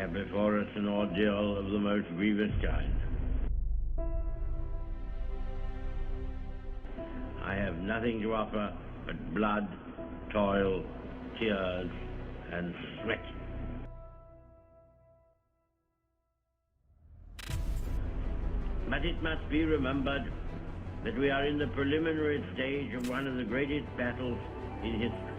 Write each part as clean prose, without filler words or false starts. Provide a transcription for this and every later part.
have before us an ordeal of the most grievous kind. I have nothing to offer but blood, toil, tears, and sweat. But it must be remembered that we are in the preliminary stage of one of the greatest battles in history.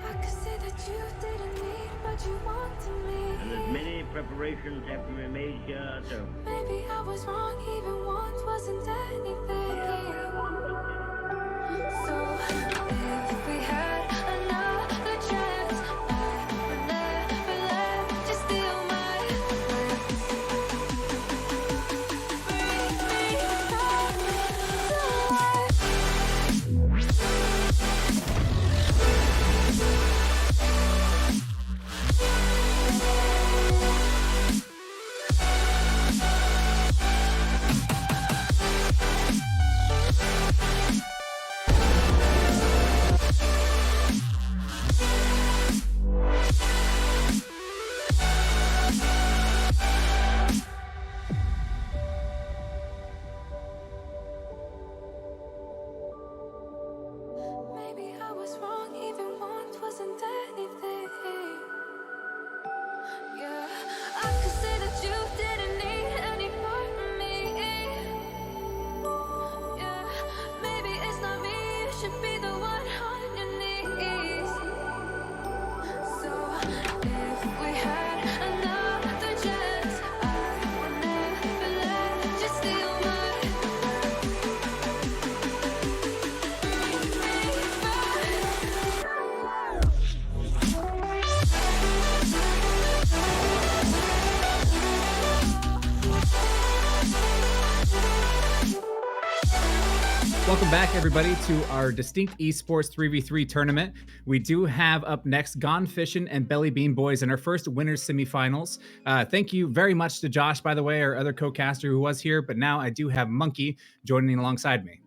I could say that you didn't need, but you wanted me. And as many preparations have to be made here, so Maybe I was wrong, even once wasn't anything. So if we had another chance, I would never let you steal my breath. Bring me back to life. Maybe I was wrong, even once wasn't anything. Yeah, I could say that you didn't need any part of me. Yeah, maybe it's not me, you should be the one on your knees. So if we had another chance, I would never let you steal my breath. Welcome back, everybody, to our Distinct Esports 3v3 tournament. We do have up next Gone Fishin' and Belly Bean Boys in our first winners semifinals. Thank you very much to Josh, by the way, our other co-caster who was here, but now I do have Monkey joining alongside me.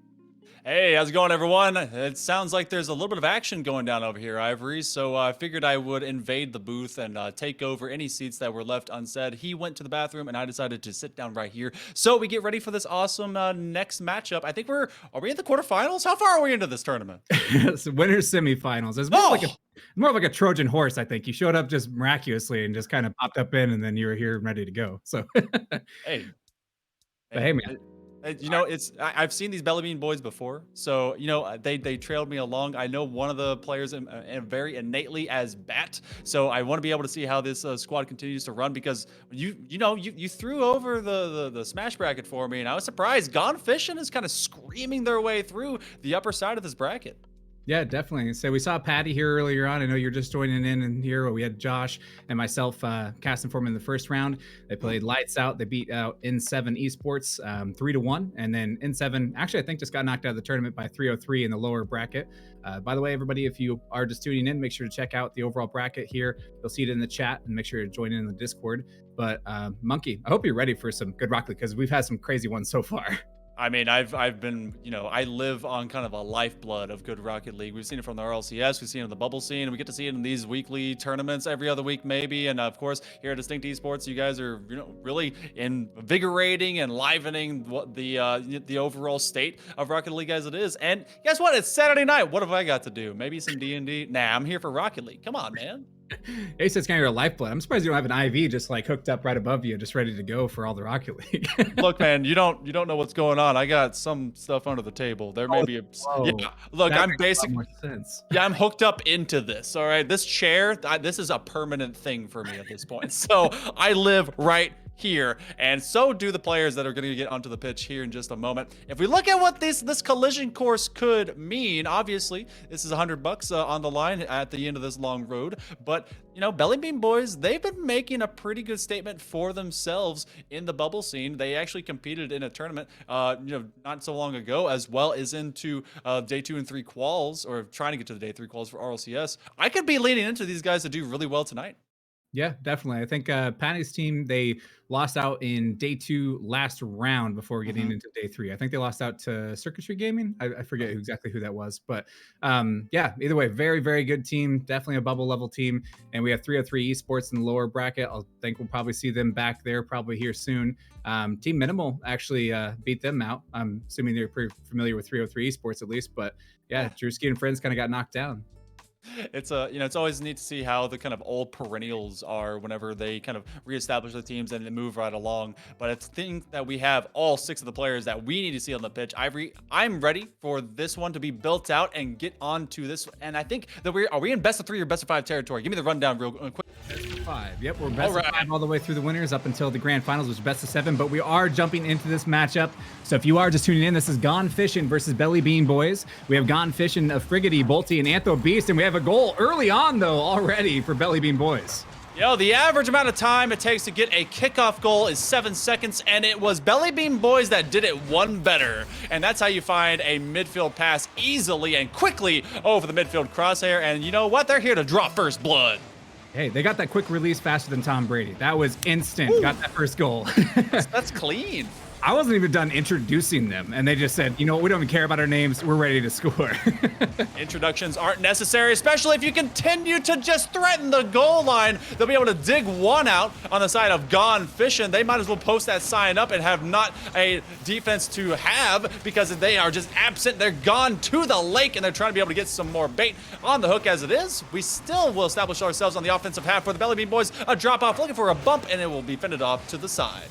Hey, how's it going, everyone? It sounds like there's a little bit of action going down over here, Ivory, so I figured I would invade the booth and take over any seats that were left unsaid. He went to the bathroom, and I decided to sit down right here. So we get ready for this awesome next matchup. I think are we in the quarterfinals? How far are we into this tournament? It's winners semifinals. It's more like a Trojan horse, I think. You showed up just miraculously and just kind of popped up in, and then you were here and ready to go. So, Hey. but hey, man. You know, I've seen these Belly Bean Boys before, so you know they trailed me along. I know one of the players very innately as Bat, so I want to be able to see how this squad continues to run because you threw over the smash bracket for me, and I was surprised. Gone Fishin' is kind of screaming their way through the upper side of this bracket. Yeah, definitely. So we saw Patty here earlier on. I know you're just joining in and here. We had Josh and myself casting for him in the first round. They played lights out. They beat out N7 Esports 3-1. And then N7 actually, I think, just got knocked out of the tournament by 303 in the lower bracket. By the way, everybody, if you are just tuning in, make sure to check out the overall bracket here. You'll see it in the chat and make sure to join in the Discord. But Monkey, I hope you're ready for some good Rocket League because we've had some crazy ones so far. I mean, I've been, you know, I live on kind of a lifeblood of good Rocket League. We've seen it from the RLCS, we've seen it in the bubble scene, and we get to see it in these weekly tournaments every other week, maybe. And of course, here at Distinct Esports, you guys are, you know, really invigorating and livening what the overall state of Rocket League as it is. And guess what? It's Saturday night. What have I got to do? Maybe some D&D? Nah, I'm here for Rocket League. Come on, man. Ace is kind of your lifeblood. I'm surprised you don't have an IV just like hooked up right above you, just ready to go for all the Rocket League. Look, man, you don't know what's going on. I got some stuff under the table. There may be a yeah. Look, I'm basically I'm hooked up into this. All right, this chair, this is a permanent thing for me at this point. So I live right here, and so do the players that are going to get onto the pitch here in just a moment. If we look at what this collision course could mean, obviously this is $100 on the line at the end of this long road, but you know, Belly Bean Boys, they've been making a pretty good statement for themselves in the bubble scene. They actually competed in a tournament not so long ago, as well as into day 2 and 3 quals, or trying to get to the day 3 quals for RLCS. I could be leaning into these guys to do really well tonight. Yeah, definitely. I think Patty's team, they lost out in day 2 last round before getting into day 3. I think they lost out to Circuitry Gaming. I forget exactly who that was, but yeah, either way, very, very good team. Definitely a bubble level team. And we have 303 Esports in the lower bracket. I think we'll probably see them back there probably here soon. Team Minimal actually beat them out. I'm assuming they're pretty familiar with 303 Esports at least, but yeah, Drewski and friends kind of got knocked down. It's it's always neat to see how the kind of old perennials are whenever they kind of reestablish the teams and they move right along. But it's thing that we have all 6 of the players that we need to see on the pitch. Ivory, I'm ready for this one to be built out and get on to this. And I think that are we in best of 3 or best of 5 territory? Give me the rundown real quick. Best of 5. Yep, we're best of 5 all the way through the winners up until the grand finals, which is best of 7. But we are jumping into this matchup. So if you are just tuning in, this is Gone Fishin' versus Belly Bean Boys. We have Gone Fishin' of Friggity, Bolty, and Antho Beast, and we have a goal early on though already for Belly Bean Boys. Yo, the average amount of time it takes to get a kickoff goal is 7 seconds, and it was Belly Bean Boys that did it one better. And that's how you find a midfield pass easily and quickly over the midfield crosshair. And you know what? They're here to draw first blood. Hey, they got that quick release faster than Tom Brady. That was instant. Ooh. Got that first goal. That's clean. I wasn't even done introducing them, and they just said, you know what, we don't even care about our names. We're ready to score. Introductions aren't necessary, especially if you continue to just threaten the goal line. They'll be able to dig one out on the side of Gone Fishin'. They might as well post that sign up and have not a defense to have because they are just absent. They're gone to the lake, and they're trying to be able to get some more bait on the hook as it is. We still will establish ourselves on the offensive half for the Belly Bean Boys. A drop-off looking for a bump, and it will be fended off to the side.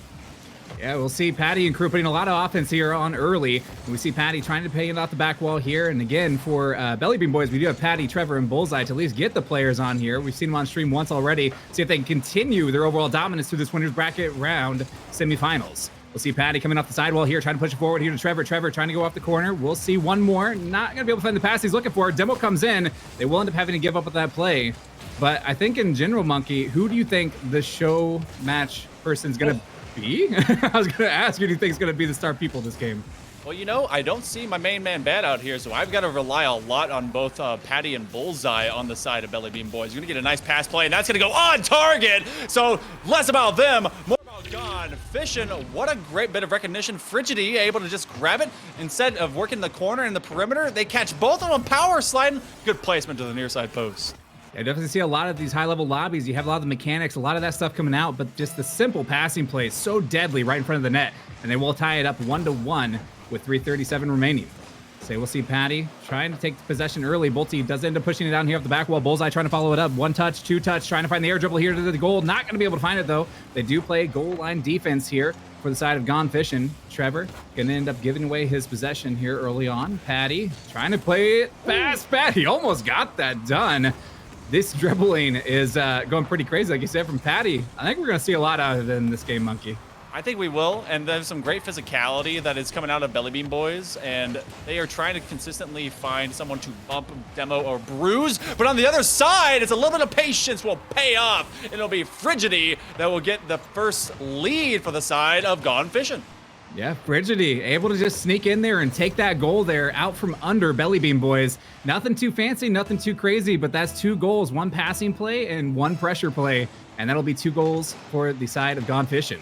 Yeah, we'll see Patty and crew putting a lot of offense here on early. And we see Patty trying to pay it off the back wall here. And again, for Belly Bean Boys, we do have Patty, Trevor, and Bullseye to at least get the players on here. We've seen them on stream once already. See if they can continue their overall dominance through this winners bracket round semifinals. We'll see Patty coming off the sidewall here, trying to push it forward here to Trevor. Trevor trying to go off the corner. We'll see one more. Not going to be able to find the pass he's looking for. Demo comes in. They will end up having to give up with that play. But I think in general, Monkey, who do you think the show match person's going to be? I was going to ask, who do you think is going to be the star people this game? Well, you know, I don't see my main man Bad out here, so I've got to rely a lot on both Patty and Bullseye on the side of Belly Bean Boys. You're going to get a nice pass play, and that's going to go on target. So less about them, more about Gone Fishin'. What a great bit of recognition. Frigidity able to just grab it instead of working the corner and the perimeter. They catch both of them, power sliding. Good placement to the near side post. I definitely see a lot of these high-level lobbies. You have a lot of the mechanics, a lot of that stuff coming out, but just the simple passing play is so deadly right in front of the net, and they will tie it up 1-1 with 3:37 remaining. So we'll see Patty trying to take possession early. Bolty does end up pushing it down here off the back wall. Bullseye trying to follow it up. 1 touch, 2 touch, trying to find the air dribble here to the goal. Not going to be able to find it, though. They do play goal line defense here for the side of Gone Fishin'. Trevor going to end up giving away his possession here early on. Patty trying to play it fast. Patty almost got that done. This dribbling is going pretty crazy, like you said, from Patty. I think we're going to see a lot out of it in this game, Monkey. I think we will, and there's some great physicality that is coming out of Belly Bean Boys, and they are trying to consistently find someone to bump, demo, or bruise. But on the other side, it's a little bit of patience will pay off. It'll be Frigidity that will get the first lead for the side of Gone Fishin'. Yeah, Frigidity able to just sneak in there and take that goal there out from under Belly Bean Boys. Nothing too fancy, nothing too crazy, but that's 2 goals, 1 passing play and 1 pressure play. And that'll be 2 goals for the side of Gone Fishin'.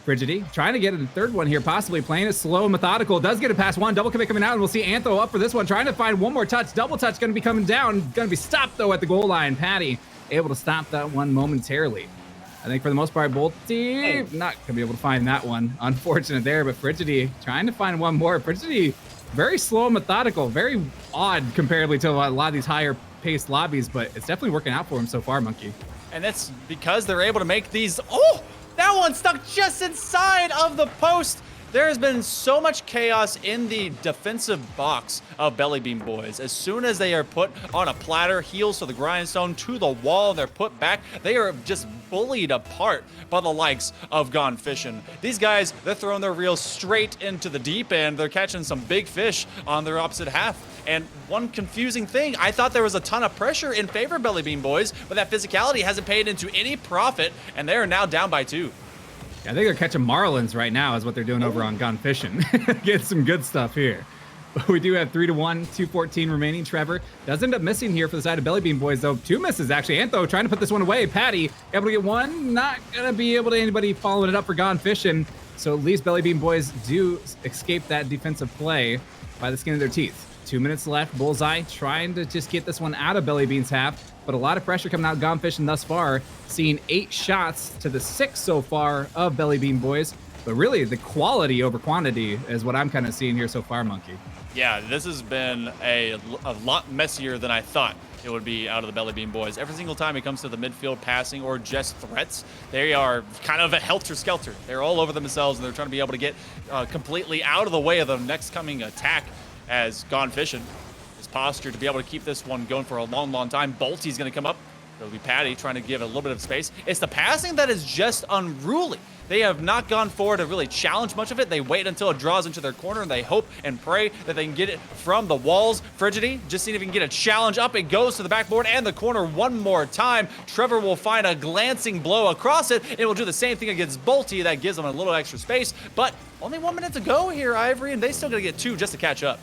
Frigidity trying to get a 3rd one here, possibly playing it slow and methodical. Does get it past 1, double commit coming out, and we'll see Antho up for this one, trying to find 1 more touch. Double touch going to be coming down, going to be stopped though at the goal line. Patty able to stop that one momentarily. I think for the most part, Bolty not going to be able to find that one. Unfortunate there, but Frigidity trying to find 1 more. Frigidity very slow and methodical, very odd comparatively to a lot of these higher paced lobbies, but it's definitely working out for him so far, Monkey. And that's because they're able to make these. Oh, that one stuck just inside of the post. There has been so much chaos in the defensive box of Belly Bean Boys. As soon as they are put on a platter, heels to the grindstone, to the wall, they're put back. They are just bullied apart by the likes of Gone Fishin'. These guys, they're throwing their reels straight into the deep end. They're catching some big fish on their opposite half. And one confusing thing, I thought there was a ton of pressure in favor of Belly Bean Boys, but that physicality hasn't paid into any profit, and they are now down by 2. I think they're catching marlins right now is what they're doing over on Gone Fishin'. Get some good stuff here. We do have 3-1, 2:14 remaining. Trevor does end up missing here for the side of Belly Bean Boys, though. 2 misses, actually. Antho trying to put this one away. Patty able to get 1. Not going to be able to anybody following it up for Gone Fishin'. So at least Belly Bean Boys do escape that defensive play by the skin of their teeth. 2 minutes left. Bullseye trying to just get this one out of Belly Bean's half, but a lot of pressure coming out Gone Fishin' thus far. Seeing 8 shots to the 6 so far of Belly Bean Boys. But really, the quality over quantity is what I'm kind of seeing here so far, Monkey. Yeah, this has been a lot messier than I thought it would be out of the Belly Bean Boys. Every single time it comes to the midfield passing or just threats, they are kind of a helter-skelter. They're all over themselves, and they're trying to be able to get completely out of the way of the next coming attack as Gone Fishin' is postured to be able to keep this one going for a long, long time. Bolty's going to come up. It'll be Patty trying to give it a little bit of space. It's the passing that is just unruly. They have not gone forward to really challenge much of it. They wait until it draws into their corner, and they hope and pray that they can get it from the walls. Frigidity, just seeing if he can get a challenge up. It goes to the backboard and the corner one more time. Trevor will find a glancing blow across it. It will do the same thing against Bolty. That gives them a little extra space, but only 1 minute to go here, Ivory, and they still got to get 2 just to catch up.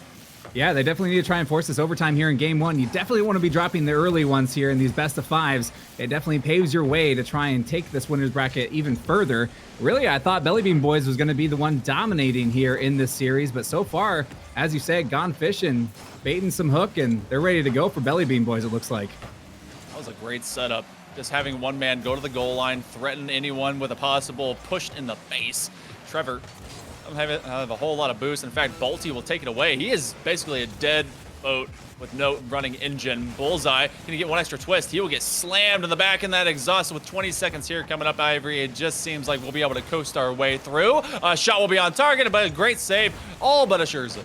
Yeah, they definitely need to try and force this overtime here in game 1. You definitely want to be dropping the early ones here in these best of 5s. It definitely paves your way to try and take this winner's bracket even further. Really, I thought Belly Bean Boys was going to be the one dominating here in this series, but so far, as you said, Gone Fishin', baiting some hook, and they're ready to go for Belly Bean Boys, it looks like. That was a great setup. Just having one man go to the goal line, threaten anyone with a possible push in the face. Trevor doesn't have a whole lot of boost. In fact, Bolty will take it away. He is basically a dead boat with no running engine. Bullseye gonna get 1 extra twist. He will get slammed in the back in that exhaust with 20 seconds here coming up, Ivory. It just seems like we'll be able to coast our way through. A shot will be on target, but a great save all but assures it.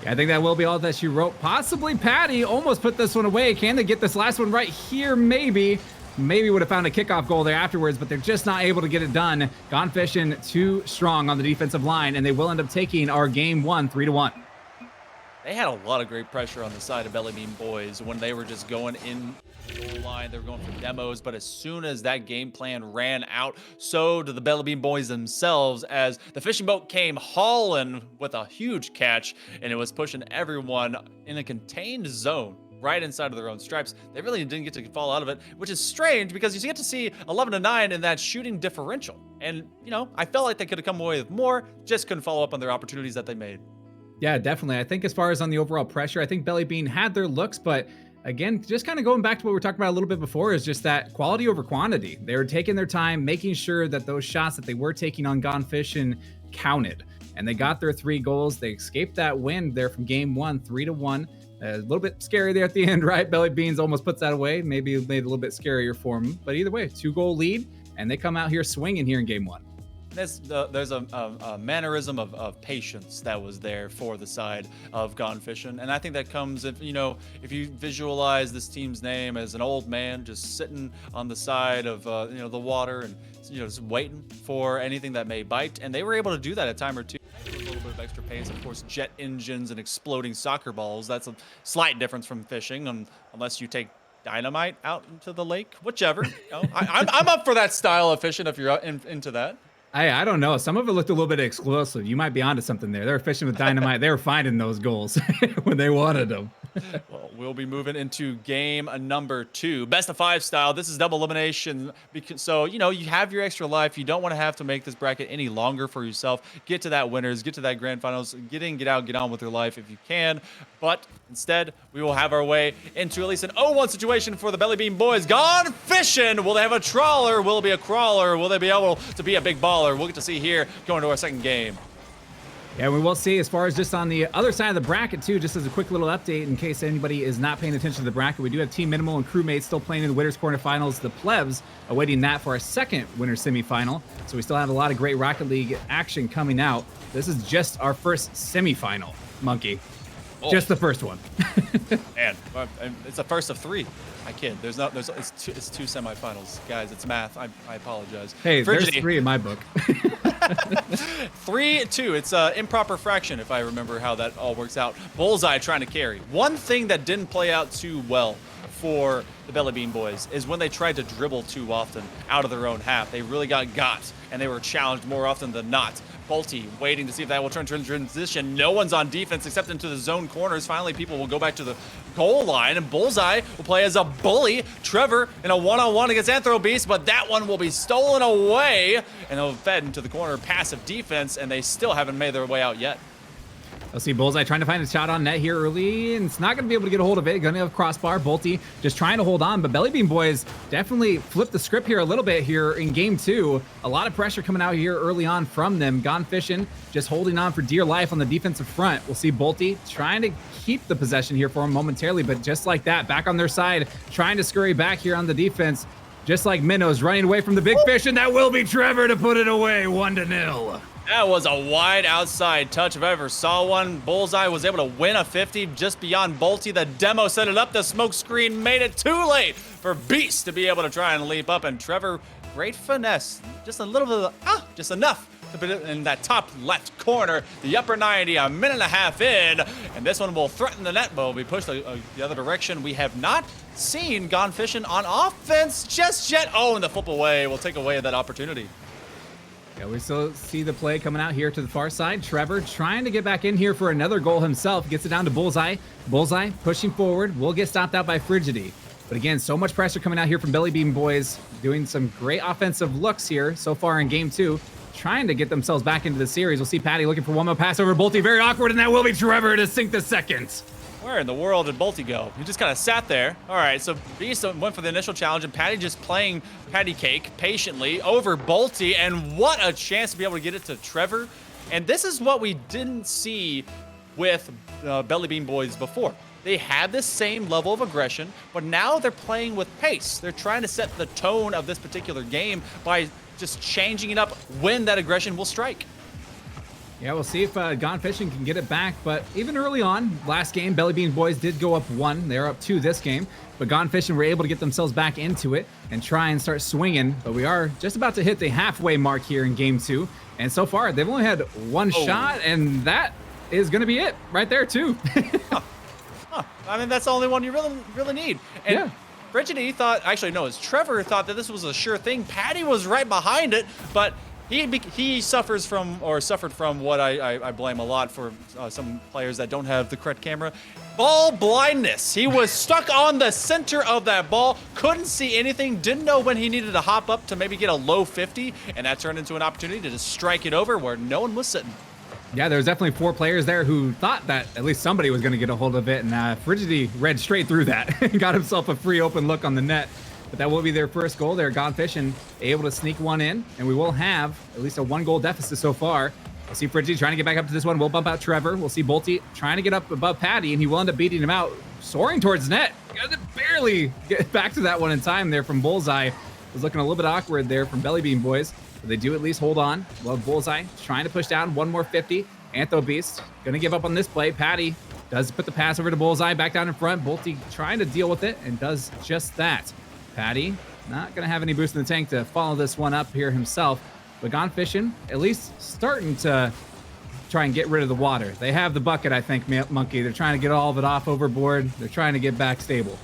Yeah, I think that will be all that she wrote. Possibly Patty almost put this one away. Can they get this last one right here? Maybe would have found a kickoff goal there afterwards, but they're just not able to get it done. Gone Fishin' too strong on the defensive line, and they will end up taking our game 1, 3-1. They had a lot of great pressure on the side of Belly Bean Boys when they were just going in the goal line. They were going for demos, but as soon as that game plan ran out, so did the Belly Bean Boys themselves, as the fishing boat came hauling with a huge catch, and it was pushing everyone in a contained zone right inside of their own stripes. They really didn't get to fall out of it, which is strange because you get to see 11-9 in that shooting differential. And, you know, I felt like they could have come away with more, just couldn't follow up on their opportunities that they made. Yeah, definitely. I think as far as on the overall pressure, I think Belly Bean had their looks, but again, just kind of going back to what we were talking about a little bit before, is just that quality over quantity. They were taking their time, making sure that those shots that they were taking on Gone Fishin' counted. And they got their 3 goals. They escaped that win there from game 1, 3-1. A little bit scary there at the end, right? Belly Beans almost puts that away. Maybe it made it a little bit scarier for them. But either way, 2-goal lead, and they come out here swinging here in game 1. There's a mannerism of patience that was there for the side of Gone Fishin', and I think that comes if you visualize this team's name as an old man just sitting on the side of the water and just waiting for anything that may bite, and they were able to do that a time or two. A little bit of extra pace, of course, jet engines and exploding soccer balls. That's a slight difference from fishing, unless you take dynamite out into the lake, whichever. I'm up for that style of fishing if you're into that. I don't know. Some of it looked a little bit explosive. You might be onto something there. They were fishing with dynamite. They were finding those goals when they wanted them. Well, we'll be moving into game number 2. Best of 5 style. This is double elimination. So, you have your extra life. You don't want to have to make this bracket any longer for yourself. Get to that winners. Get to that grand finals. Get in, get out, get on with your life if you can. But instead, we will have our way into at least an 0-1 situation for the Belly Bean Boys. Gone Fishin'. Will they have a trawler? Will it be a crawler? Will they be able to be a big baller? We'll get to see here going to our second game. Yeah, we will see as far as just on the other side of the bracket too, just as a quick little update in case anybody is not paying attention to the bracket. We do have Team Minimal and crewmates still playing in the winners quarterfinals. The plebs awaiting that for our second winner semifinal. So we still have a lot of great Rocket League action coming out. This is just our first semifinal, Monkey. Oh. Just the first one. Man, it's the first of 3. I kid. It's 2 semifinals, guys. It's math. I apologize. Hey, there's 3 in my book. 3-2. It's improper fraction, if I remember how that all works out. Bullseye trying to carry. One thing that didn't play out too well for the Belly Bean Boys is when they tried to dribble too often out of their own half. They really got, and they were challenged more often than not Bolty waiting to see if that will turn to transition. No one's on defense except into the zone corners. Finally, people will go back to the goal line, and Bullseye will play as a bully. Trevor in a one-on-one against Anthro Beast, but that one will be stolen away, and they'll fed into the corner passive defense, and they still haven't made their way out yet. Let's see Bullseye trying to find a shot on net here early, and it's not going to be able to get a hold of it. Going to have crossbar. Bolty just trying to hold on, but Belly Bean Boys definitely flipped the script here a little bit here in game 2. A lot of pressure coming out here early on from them. Gone Fishin just holding on for dear life on the defensive front. We'll see Bolty trying to keep the possession here for him momentarily, but just like that, back on their side, trying to scurry back here on the defense. Just like Minnows running away from the big fish, and that will be Trevor to put it away, 1-0. That was a wide outside touch if I ever saw one. Bullseye was able to win a 50 just beyond Bolty. The demo set it up. The smoke screen made it too late for Beast to be able to try and leap up. And Trevor, great finesse. Just a little bit of, just enough to put it in that top left corner. The upper 90, a minute and a half in. And this one will threaten the net, but will be pushed the other direction. We have not seen Gone Fishing on offense just yet. Oh, and the flip away will take away that opportunity. Yeah, we still see the play coming out here to the far side. Trevor trying to get back in here for another goal himself. Gets it down to Bullseye. Bullseye pushing forward. Will get stopped out by Frigidity. But again, so much pressure coming out here from Belly Bean Boys. Doing some great offensive looks here so far in game 2. Trying to get themselves back into the series. We'll see Patty looking for one more pass over Bolty. Very awkward, and that will be Trevor to sink the second. Where in the world did Bolty go? He just kind of sat there. All right, so Beast went for the initial challenge, and Patty just playing patty cake patiently over Bolty, and what a chance to be able to get it to Trevor. And this is what we didn't see with Belly Bean Boys before. They had this same level of aggression, but now they're playing with pace. They're trying to set the tone of this particular game by just changing it up when that aggression will strike. Yeah, we'll see if Gone Fishing can get it back, but even early on, last game, Belly Bean Boys did go up 1. They're up 2 this game, but Gone Fishing were able to get themselves back into it and try and start swinging, but we are just about to hit the halfway mark here in game 2, and so far, they've only had one shot, and that is going to be it right there, too. I mean, that's the only one you really need. And yeah. Frigidity thought, actually, no, it's Trevor thought that this was a sure thing. Patty was right behind it, but he suffered from what I blame a lot for some players that don't have the correct camera. Ball blindness. He was stuck on the center of that ball, couldn't see anything, didn't know when he needed to hop up to maybe get a low 50, and that turned into an opportunity to just strike it over where no one was sitting. Yeah, there was definitely 4 players there who thought that at least somebody was going to get a hold of it, and Frigidity read straight through that and got himself a free open look on the net. But that will be their first goal. They're Gone Fishing, able to sneak one in, and we will have at least a 1-goal deficit so far. We'll see Frigidity trying to get back up to this one. We'll bump out Trevor. We'll see Bolty trying to get up above Patty, and he will end up beating him out, soaring towards net. Got barely get back to that one in time there from Bullseye. It was looking a little bit awkward there from Belly Bean Boys, but they do at least hold on. Love Bullseye trying to push down one more 50. Antho Beast gonna give up on this play. Patty does put the pass over to Bullseye back down in front. Bolty trying to deal with it and does just that. Patty not gonna have any boost in the tank to follow this one up here himself, but Gone Fishing at least starting to try and get rid of the water. They have the bucket, I think, Monkey. They're trying to get all of it off overboard. They're trying to get back stable.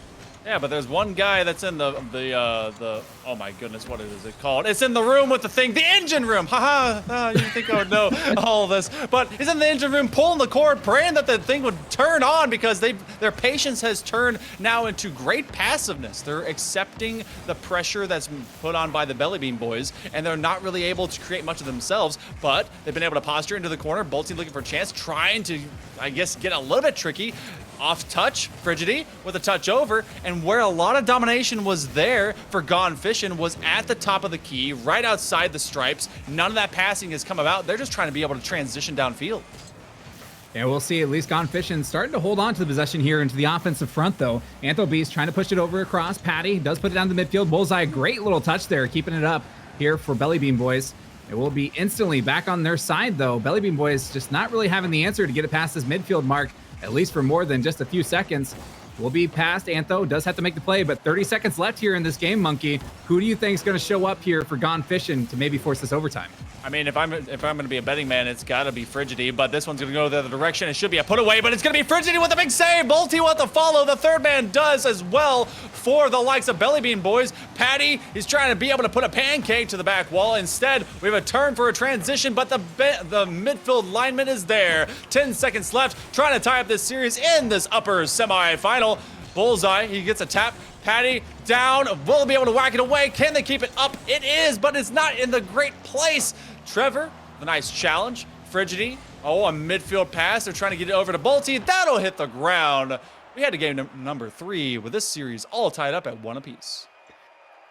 Yeah, but there's one guy that's in the oh my goodness, what is it called? It's in the room with the thing, the engine room. Haha, you think I would know all of this, but he's in the engine room pulling the cord, praying that the thing would turn on because their patience has turned now into great passiveness. They're accepting the pressure that's been put on by the Belly Bean Boys, and they're not really able to create much of themselves, but they've been able to posture into the corner. Bolty looking for a chance, trying to, I guess, get a little bit tricky. Off touch, Frigidity with a touch over, and where a lot of domination was there for Gone Fishing was at the top of the key, right outside the stripes. None of that passing has come about. They're just trying to be able to transition downfield. Yeah, we'll see. At least Gone Fishing starting to hold on to the possession here into the offensive front, though. Antho Beast trying to push it over across. Patty does put it down the midfield. Bullseye, great little touch there, keeping it up here for Belly Bean Boys. It will be instantly back on their side, though. Belly Bean Boys just not really having the answer to get it past this midfield mark, at least for more than just a few seconds. Will be past. Antho does have to make the play, but 30 seconds left here in this game, Monkey. Who do you think is going to show up here for Gone Fishing to maybe force this overtime? I mean, if I'm gonna be a betting man, it's gotta be Frigidity, but this one's gonna go the other direction. It should be a put away, but it's gonna be Frigidity with a big save. Bolty with the follow. The third man does as well for the likes of Bellybean boys. Patty, he's trying to be able to put a pancake to the back wall. Instead, we have a turn for a transition, but the midfield lineman is there. 10 seconds left, trying to tie up this series in this upper semi-final. Bullseye, he gets a tap. Patty down, will be able to whack it away. Can they keep it up? It is, but it's not in the great place. Trevor, the nice challenge. Frigidity, oh, a midfield pass. They're trying to get it over to Bolty. That'll hit the ground. We had to game number 3 with this series all tied up at 1 apiece.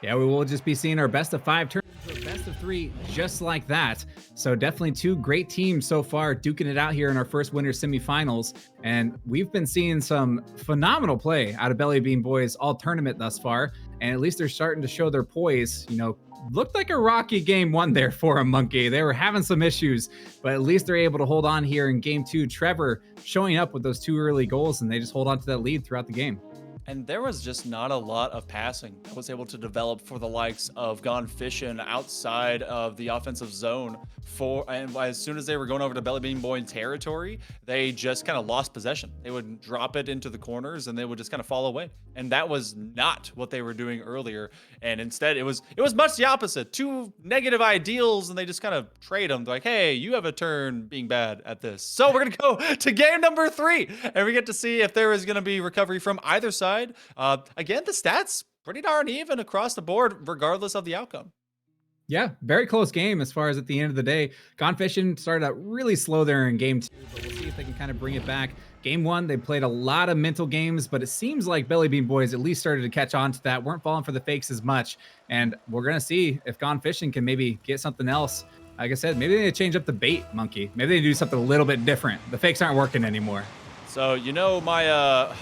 Yeah, we will just be seeing our best of 5 turns, or best of 3, just like that. So definitely 2 great teams so far duking it out here in our first winter semifinals. And we've been seeing some phenomenal play out of Bellybean boys all tournament thus far. And at least they're starting to show their poise. You know, looked like a rocky game 1 there for a Monkey. They were having some issues, but at least they're able to hold on here in game 2. Trevor showing up with those 2 early goals, and they just hold on to that lead throughout the game. And there was just not a lot of passing that was able to develop for the likes of Gone Fishin' outside of the offensive zone. And as soon as they were going over to Bellybean Boy territory, they just kind of lost possession. They would drop it into the corners and they would just kind of fall away. And that was not what they were doing earlier. And instead, it was much the opposite. 2 negative ideals, and they just kind of trade them. They're like, hey, you have a turn being bad at this. So we're going to go to game number 3, and we get to see if there is going to be recovery from either side. Again, the stats pretty darn even across the board, regardless of the outcome. Yeah, very close game as far as at the end of the day. Gone Fishin' started out really slow there in game 2, but we'll see if they can kind of bring it back. Game 1, they played a lot of mental games, but it seems like Bellybean boys at least started to catch on to that, weren't falling for the fakes as much. And we're going to see if Gone Fishin' can maybe get something else. Like I said, maybe they need to change up the bait, Monkey. Maybe they do something a little bit different. The fakes aren't working anymore. So, you know, my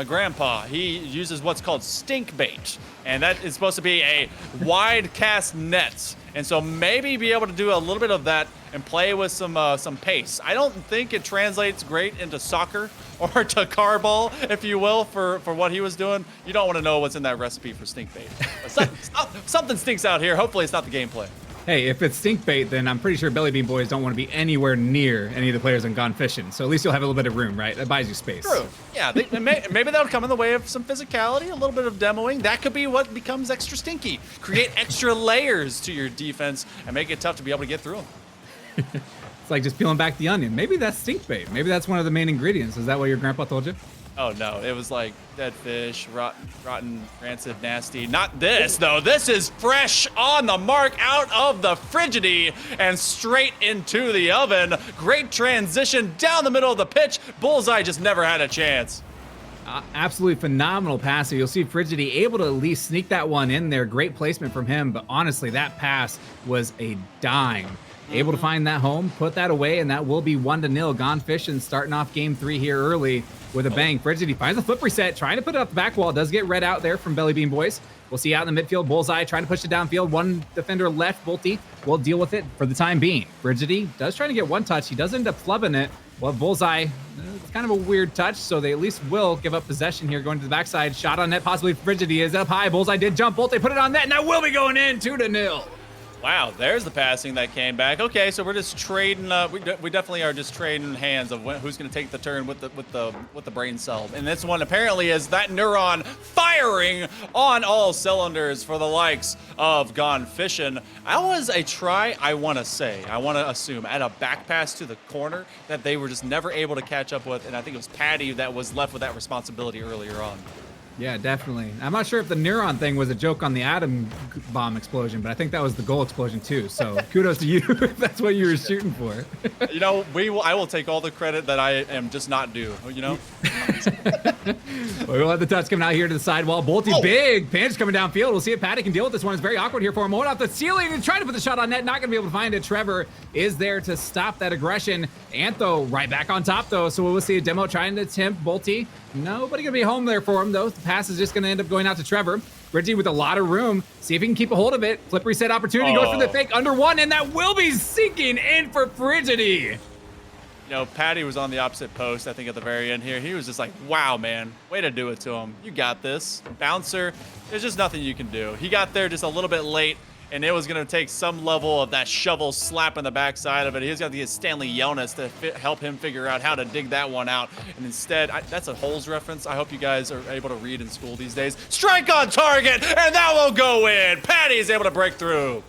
grandpa, he uses what's called stink bait, and that is supposed to be a wide cast net. And so maybe be able to do a little bit of that and play with some pace. I don't think it translates great into soccer or to car ball, if you will, for what he was doing. You don't want to know what's in that recipe for stink bait. Something stinks out here. Hopefully it's not the gameplay. Hey, if it's stink bait, then I'm pretty sure Bellybean boys don't want to be anywhere near any of the players in Gone Fishin'. So at least you'll have a little bit of room, right? That buys you space. True. Yeah, maybe that'll come in the way of some physicality, a little bit of demoing. That could be what becomes extra stinky. Create extra layers to your defense and make it tough to be able to get through them. It's like just peeling back the onion. Maybe that's stink bait. Maybe that's one of the main ingredients. Is that what your grandpa told you? Oh no, it was like dead fish, rotten, rancid, nasty. Not this though. This is fresh on the mark out of the Frigidity and straight into the oven. Great transition down the middle of the pitch. Bullseye just never had a chance. Absolutely phenomenal passer. You'll see Frigidity able to at least sneak that one in there. Great placement from him, but honestly, that pass was a dime. Able to find that home, put that away, and that will be 1-0. Gone Fishin' starting off game 3 here early with a bang. Frigidity finds a flip reset, trying to put it up the back wall. Does get read out there from Bellybean boys. We'll see out in the midfield. Bullseye trying to push it downfield. 1 defender left. Bolty will deal with it for the time being. Frigidity does try to get 1 touch. He does end up flubbing it. Well, Bullseye, it's kind of a weird touch, so they at least will give up possession here going to the backside. Shot on net, possibly Frigidity is up high. Bullseye did jump. Bolty put it on net, and that will be going in 2-0. Wow, there's the passing that came back. Okay, so we're just trading. We definitely are just trading hands of who's going to take the turn with the brain cell. And this one apparently is that neuron firing on all cylinders for the likes of Gone Fishin'. That was a try. I want to assume at a back pass to the corner that they were just never able to catch up with. And I think it was Patty that was left with that responsibility earlier on. Yeah, definitely. I'm not sure if the neuron thing was a joke on the atom bomb explosion, but I think that was the goal explosion too. So kudos to you if that's what you were shooting for. You know, I will take all the credit that I am just not due, you know? We'll have the touch coming out here to the sidewall. Bolty, big pinch coming downfield. We'll see if Patty can deal with this one. It's very awkward here for him. Going off the ceiling and trying to put the shot on net. Not going to be able to find it. Trevor is there to stop that aggression. Antho right back on top though. So we'll see a demo trying to attempt Bolty. Nobody going to be home there for him though. The pass is just going to end up going out to Trevor. Reggie with a lot of room. See if he can keep a hold of it. Flip reset opportunity. Goes for the fake under 1, and that will be sinking in for Frigidity. You know, Patty was on the opposite post, I think, at the very end here. He was just like, wow, man, way to do it to him. You got this. Bouncer, there's just nothing you can do. He got there just a little bit late, and it was going to take some level of that shovel slap in the backside of it. He's got to get Stanley Jonas to help him figure out how to dig that one out. And instead, that's a holes reference. I hope you guys are able to read in school these days. Strike on target, and that will go in. Patty is able to break through.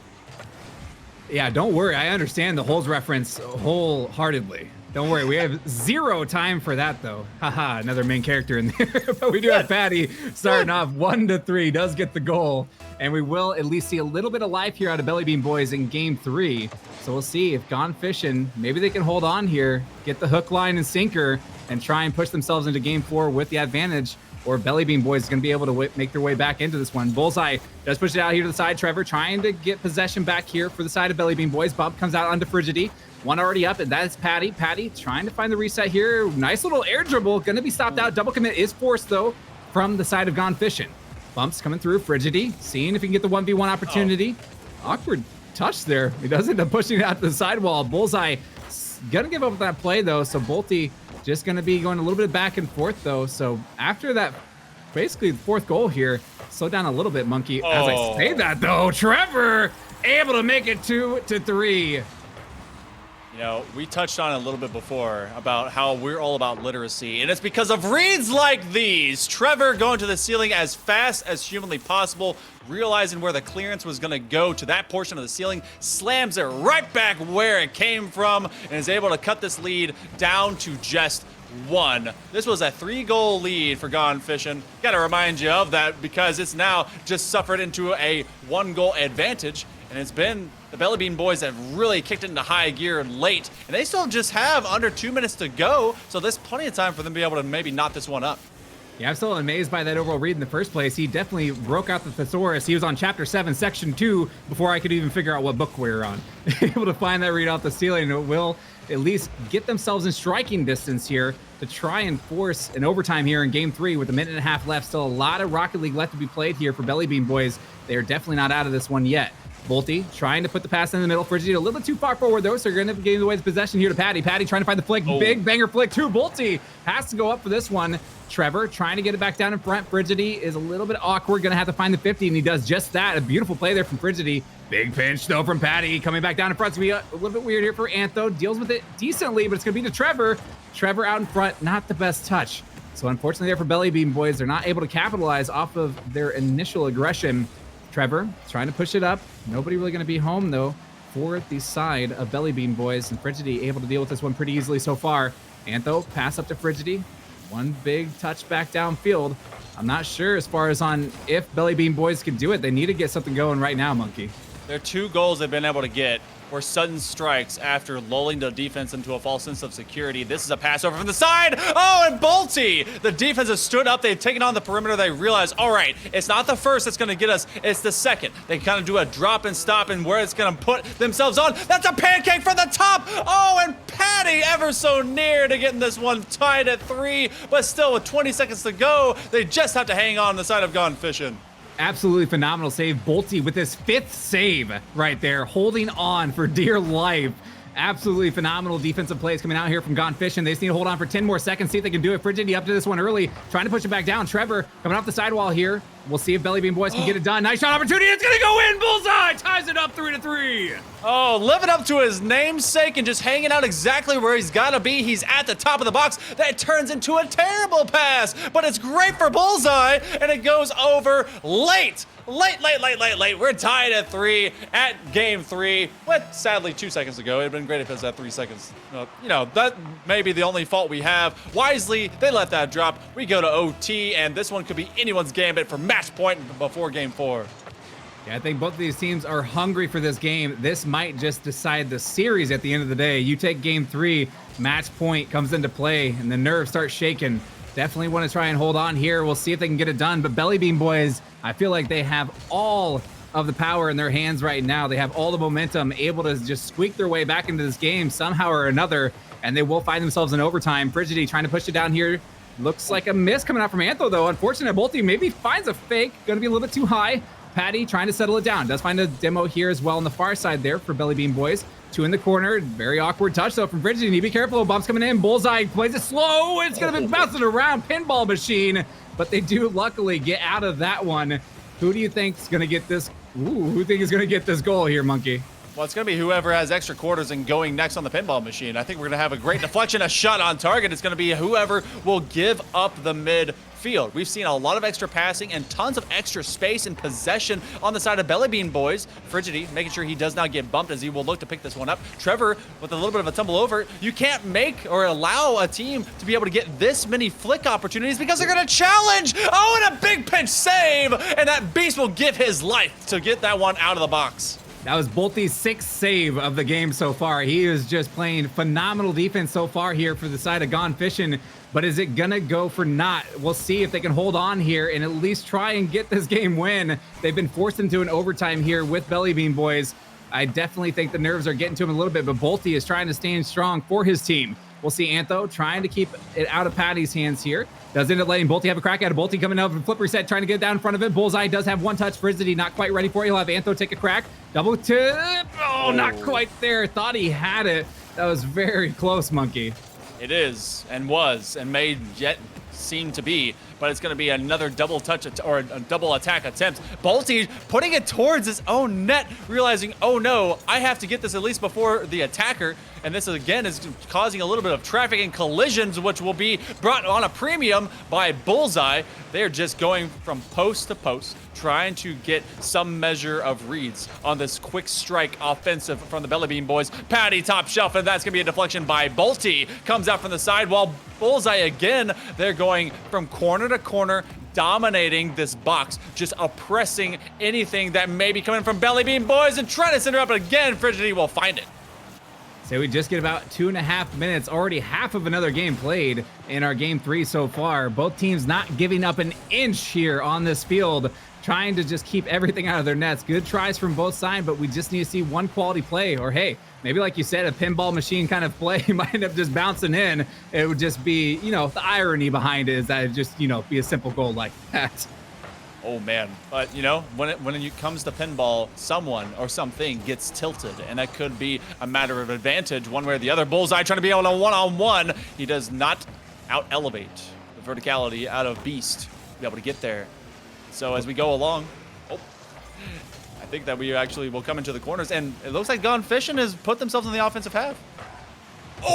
Yeah, don't worry. I understand the holes reference wholeheartedly. Don't worry. We have zero time for that, though. Haha, another main character in there. But we do have Patty starting off 1-3, does get the goal. And we will at least see a little bit of life here out of Belly Bean Boys in game 3. So we'll see if Gone Fishin', maybe they can hold on here, get the hook, line, and sinker, and try and push themselves into game 4 with the advantage. Or Belly Bean Boys is going to be able to make their way back into this one. Bullseye does push it out here to the side. Trevor trying to get possession back here for the side of Belly Bean Boys. Bump comes out onto Frigidity. One already up, and that is Patty. Patty trying to find the reset here. Nice little air dribble. Going to be stopped out. Double commit is forced, though, from the side of Gone Fishin'. Bumps coming through. Frigidity seeing if he can get the 1v1 opportunity. Awkward touch there. He does end up pushing it out to the sidewall. Bullseye going to give up that play, though, so Bolty just going to be going a little bit back and forth, though. So after that, basically the 4th goal here, slow down a little bit, Monkey. As I say that, though, Trevor able to make it 2-3. You know, we touched on it a little bit before about how we're all about literacy, and it's because of reads like these. Trevor going to the ceiling as fast as humanly possible, realizing where the clearance was going to go to that portion of the ceiling, slams it right back where it came from, and is able to cut this lead down to just 1. This was a 3-goal lead for Gone Fishin'. Gotta remind you of that because it's now just suffered into a 1-goal advantage, and it's been the Belly Bean Boys that have really kicked it into high gear late, and they still just have under 2 minutes to go, so there's plenty of time for them to be able to maybe knot this one up. Yeah, I'm still amazed by that overall read in the first place. He definitely broke out the thesaurus. He was on chapter 7, section 2, before I could even figure out what book we were on. Able to find that read off the ceiling, and it will at least get themselves in striking distance here to try and force an overtime here in game 3 with a minute and a half left. Still a lot of Rocket League left to be played here for Belly Bean Boys. They are definitely not out of this one yet. Bolty trying to put the pass in the middle. Frigidity a little bit too far forward, though, so you're going to be giving away the possession here to Patty. Patty trying to find the flick. Big banger flick to Bolty. Has to go up for this one. Trevor trying to get it back down in front. Frigidity is a little bit awkward. Going to have to find the 50, and he does just that. A beautiful play there from Frigidity. Big pinch, though, from Patty. Coming back down in front. It's going to be a little bit weird here for Antho. Deals with it decently, but it's going to be to Trevor. Trevor out in front. Not the best touch. So unfortunately there for Belly Bean Boys, they're not able to capitalize off of their initial aggression. Trevor trying to push it up. Nobody really going to be home, though, for the side of Belly Bean Boys. And Frigidity able to deal with this one pretty easily so far. Antho, pass up to Frigidity. One big touch back downfield. I'm not sure as far as on if Belly Bean Boys can do it. They need to get something going right now, Monkey. Their 2 goals they've been able to get were sudden strikes after lulling the defense into a false sense of security. This is a pass over from the side. Oh, and Bolty! The defense has stood up. They've taken on the perimeter. They realize, all right, it's not the first that's going to get us. It's the second. They kind of do a drop and stop and where it's going to put themselves on. That's a pancake from the top. Oh, and Patty ever so near to getting this one tied at 3, but still with 20 seconds to go, they just have to hang on the side of Gone Fishin'. Absolutely phenomenal save. Bolty with his 5th save right there, holding on for dear life. Absolutely phenomenal defensive plays coming out here from Gone Fishin'. They just need to hold on for 10 more seconds, see if they can do it. Frigidity up to this one early, trying to push it back down. Trevor coming off the sidewall here. We'll see if Belly Bean Boys can get it done. Nice shot opportunity. It's going to go in. Bullseye ties it up 3-3. Oh, living up to his namesake and just hanging out exactly where he's got to be. He's at the top of the box. That turns into a terrible pass, but it's great for Bullseye, and it goes over late. Late. We're tied at 3 at game 3. But sadly, 2 seconds ago, it'd been great if it was at 3 seconds. You know, that may be the only fault we have. Wisely, they let that drop. We go to OT, and this one could be anyone's gambit for match point before game 4. Yeah, I think both of these teams are hungry for this game. This might just decide the series at the end of the day. You take game 3, match point comes into play, and the nerves start shaking. Definitely want to try and hold on here. We'll see if they can get it done. But Belly Bean Boys, I feel like they have all of the power in their hands right now. They have all the momentum, able to just squeak their way back into this game somehow or another, and they will find themselves in overtime. Frigidity trying to push it down here. Looks like a miss coming out from Antho, though. Unfortunate, Bolty maybe finds a fake. Going to be a little bit too high. Patty trying to settle it down. Does find a demo here as well on the far side there for Belly Bean Boys. 2 in the corner. Very awkward touch, though, from Frigidity. Need to be careful. Bumps coming in. Bullseye plays it slow. It's going to be bouncing around. Pinball machine. But they do luckily get out of that one. Who do you think's gonna get this? Ooh, who think is gonna get this goal here, Monkey? Well, it's going to be whoever has extra quarters and going next on the pinball machine. I think we're going to have a great deflection, a shot on target. It's going to be whoever will give up the midfield. We've seen a lot of extra passing and tons of extra space and possession on the side of Belly Bean Boys. Frigidity making sure he does not get bumped as he will look to pick this one up. Trevor with a little bit of a tumble over. You can't make or allow a team to be able to get this many flick opportunities because they're going to challenge. Oh, and a big pinch save. And that beast will give his life to get that one out of the box. That was Bolty's 6th save of the game so far. He is just playing phenomenal defense so far here for the side of Gone Fishin'. But is it gonna go for not? We'll see if they can hold on here and at least try and get this game win. They've been forced into an overtime here with Belly Bean Boys. I definitely think the nerves are getting to him a little bit, but Bolty is trying to stand strong for his team. We'll see Antho trying to keep it out of Patty's hands here. Does end up letting Bolty have a crack at it. Bolty coming over, flip reset, trying to get down in front of it. Bullseye does have one touch. Frizzity not quite ready for it. He'll have Antho take a crack. Double tip. Oh, not quite there. Thought he had it. That was very close, Monkey. It is, and was, and may yet seem to be, but it's going to be another double touch or a double attack attempt. Bolty putting it towards his own net, realizing, oh no, I have to get this at least before the attacker. And this again is causing a little bit of traffic and collisions, which will be brought on a premium by Bullseye. They are just going from post to post, trying to get some measure of reads on this quick strike offensive from the Belly Bean Boys. Patty top shelf, and that's gonna be a deflection by Bolty. Comes out from the side while Bullseye again, they're going from corner to corner, dominating this box, just oppressing anything that may be coming from Belly Bean Boys and trying to send her up again. Frigidity will find it. So we just get about 2.5 minutes, already half of another game played in our game 3 so far. Both teams not giving up an inch here on this field, trying to just keep everything out of their nets. Good tries from both sides, but we just need to see one quality play, or hey, maybe like you said, a pinball machine kind of play might end up just bouncing in. It would just be, the irony behind it is that it just, be a simple goal like that. Oh man, but when it comes to pinball, someone or something gets tilted, and that could be a matter of advantage one way or the other. Bullseye trying to be able to one-on-one. He does not out-elevate the verticality out of Beast to be able to get there. So as we go along, I think that we actually will come into the corners, and it looks like Gone Fishin' has put themselves in the offensive half.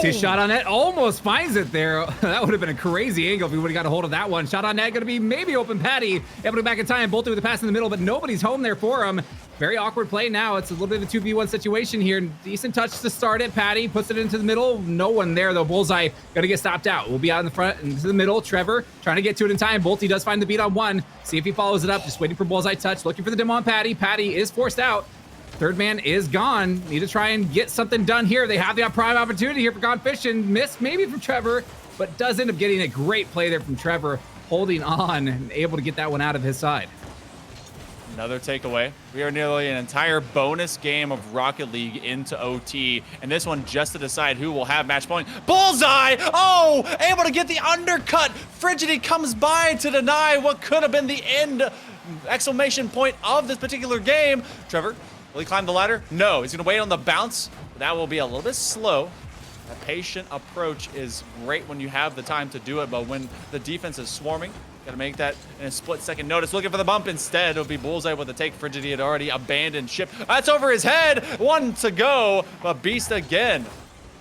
See a shot on net, almost finds it there. That would have been a crazy angle if we would have got a hold of that one. Shot on net, going to be maybe open Patty. Able to go back in time, Bolty with the pass in the middle, but nobody's home there for him. Very awkward play now. It's a little bit of a 2v1 situation here. Decent touch to start it. Patty puts it into the middle. No one there, though. Bullseye going to get stopped out. We'll be out in the front into the middle. Trevor trying to get to it in time. Bolty does find the beat on one. See if he follows it up. Just waiting for Bullseye touch. Looking for the dim on Patty. Patty is forced out. Third man is gone. Need to try and get something done here. They have the prime opportunity here for Gone Fishin'. Miss maybe from Trevor, but does end up getting a great play there from Trevor, holding on and able to get that one out of his side. Another takeaway. We are nearly an entire bonus game of Rocket League into OT, and this one just to decide who will have match point. Bullseye! Oh, able to get the undercut. Frigidity comes by to deny what could have been the end exclamation point of this particular game. Trevor, will he climb the ladder? No, he's gonna wait on the bounce. That will be a little bit slow. A patient approach is great when you have the time to do it, but when the defense is swarming, gotta make that in a split-second notice. Looking for the bump instead. It'll be Bullseye with the take. Frigidity had already abandoned ship. That's over his head. One to go, but Beast again.